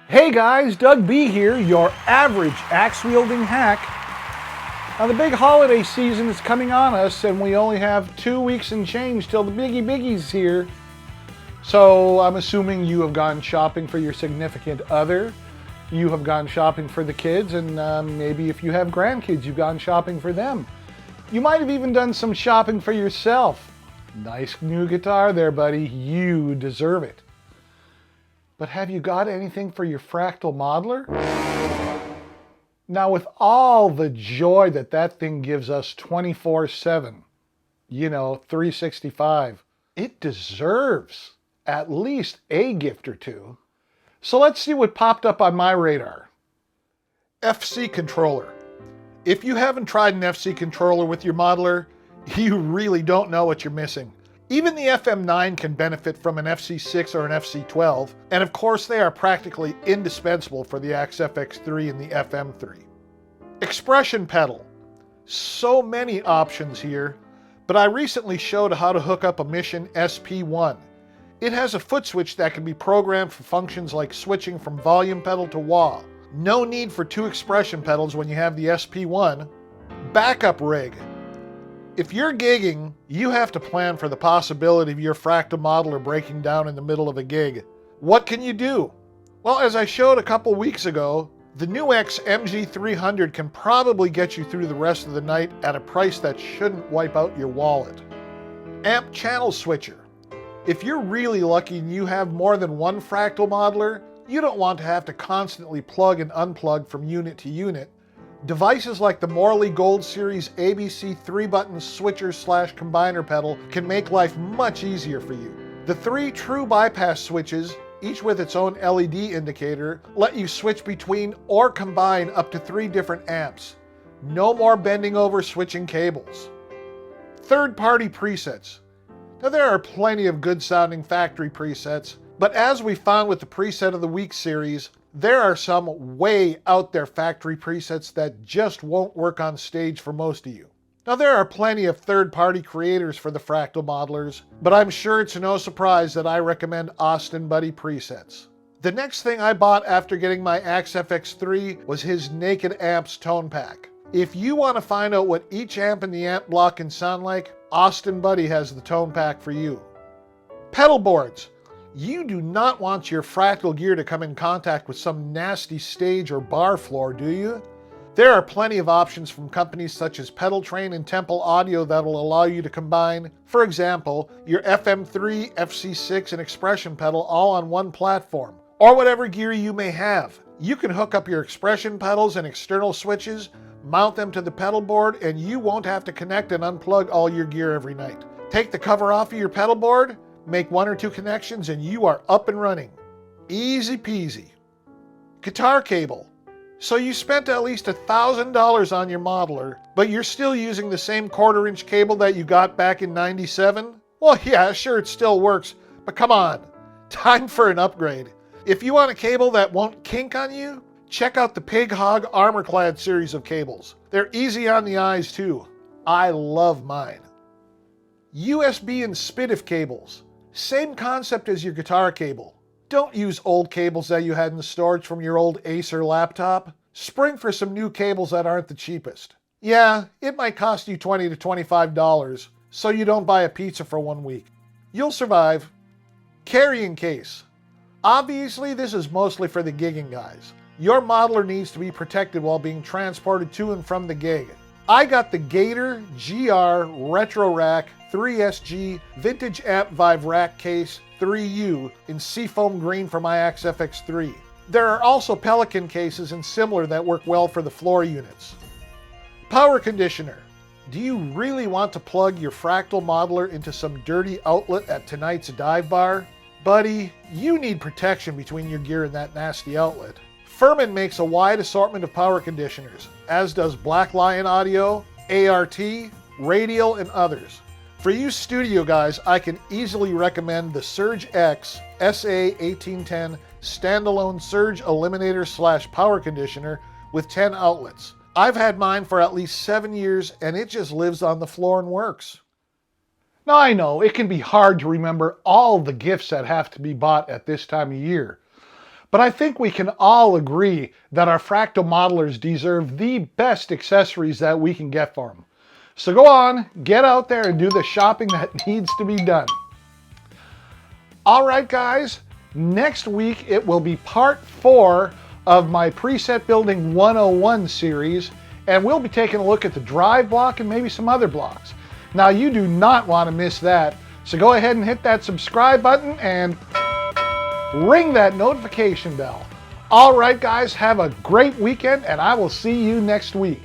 Hey guys, Doug B here, your average axe-wielding hack. Now the big holiday season is coming on us and we only have 2 weeks and change till the biggies here. So I'm assuming you have gone shopping for your significant other, you have gone shopping for the kids, and maybe if you have grandkids, you've gone shopping for them. You might have even done some shopping for yourself. Nice new guitar there, buddy. You deserve it. But have you got anything for your fractal modeler? Now with all the joy that that thing gives us 24/7, 365, it deserves at least a gift or two. So let's see what popped up on my radar. FC controller. If you haven't tried an FC controller with your modeler, you really don't know what you're missing. Even the FM9 can benefit from an FC6 or an FC12, and of course they are practically indispensable for the Axe FX3 and the FM3. Expression pedal. So many options here, but I recently showed how to hook up a Mission SP1. It has a foot switch that can be programmed for functions like switching from volume pedal to wah. No need for 2 expression pedals when you have the SP1. Backup rig. If you're gigging, you have to plan for the possibility of your fractal modeler breaking down in the middle of a gig. What can you do? Well, as I showed a couple weeks ago, the NUX MG300 can probably get you through the rest of the night at a price that shouldn't wipe out your wallet. Amp channel switcher. If you're really lucky and you have more than one fractal modeler, you don't want to have to constantly plug and unplug from unit to unit. Devices like the Morley Gold Series ABC 3-button switcher/combiner pedal can make life much easier for you. The 3 true bypass switches, each with its own LED indicator, let you switch between or combine up to 3 different amps. No more bending over switching cables. Third-party presets. Now there are plenty of good sounding factory presets, but as we found with the Preset of the Week series, there are some way out there factory presets that just won't work on stage for most of you. Now there are plenty of third-party creators for the fractal modelers, but I'm sure it's no surprise that I recommend Austin Buddy presets. The next thing I bought after getting my Axe FX3 was his Naked Amps tone pack. If you want to find out what each amp in the amp block can sound like, Austin Buddy has the tone pack for you. Pedal boards. You do not want your fractal gear to come in contact with some nasty stage or bar floor, do you? There are plenty of options from companies such as Pedal Train and Temple Audio that will allow you to combine, for example, your FM3, FC6, and expression pedal all on one platform, or whatever gear you may have. You can hook up your expression pedals and external switches, mount them to the pedal board, and you won't have to connect and unplug all your gear every night. Take the cover off of your pedal board, make 1 or 2 connections, and you are up and running. Easy peasy. Guitar cable. So you spent at least $1,000 on your modeler, but you're still using the same 1/4-inch cable that you got back in '97? Well, yeah, sure, it still works, but come on. Time for an upgrade. If you want a cable that won't kink on you, check out the Pig Hog Armor-Clad series of cables. They're easy on the eyes too. I love mine. USB and SPDIF cables. Same concept as your guitar cable. Don't use old cables that you had in storage from your old Acer laptop. Spring for some new cables that aren't the cheapest. Yeah, it might cost you $20 to $25, so you don't buy a pizza for 1 week. You'll survive. Carrying case. Obviously, this is mostly for the gigging guys. Your modeler needs to be protected while being transported to and from the gig. I got the Gator GR Retro Rack 3SG Vintage Amp Vive Rack Case 3U in Seafoam Green for my Axe FX3. There are also Pelican cases and similar that work well for the floor units. Power conditioner. Do you really want to plug your fractal modeler into some dirty outlet at tonight's dive bar? Buddy, you need protection between your gear and that nasty outlet. Furman makes a wide assortment of power conditioners, as does Black Lion Audio, ART, Radial, and others. For you studio guys, I can easily recommend the Surge X SA1810 standalone surge eliminator / power conditioner with 10 outlets. I've had mine for at least 7 years and it just lives on the floor and works. Now I know it can be hard to remember all the gifts that have to be bought at this time of year, But I think we can all agree that our fractal modelers deserve the best accessories that we can get for them. So go on, get out there and do the shopping that needs to be done. All right, guys, next week it will be part 4 of my Preset Building 101 series, and we'll be taking a look at the drive block and maybe some other blocks. Now, you do not want to miss that, so go ahead and hit that subscribe button and ring that notification bell. All right, guys, have a great weekend, and I will see you next week.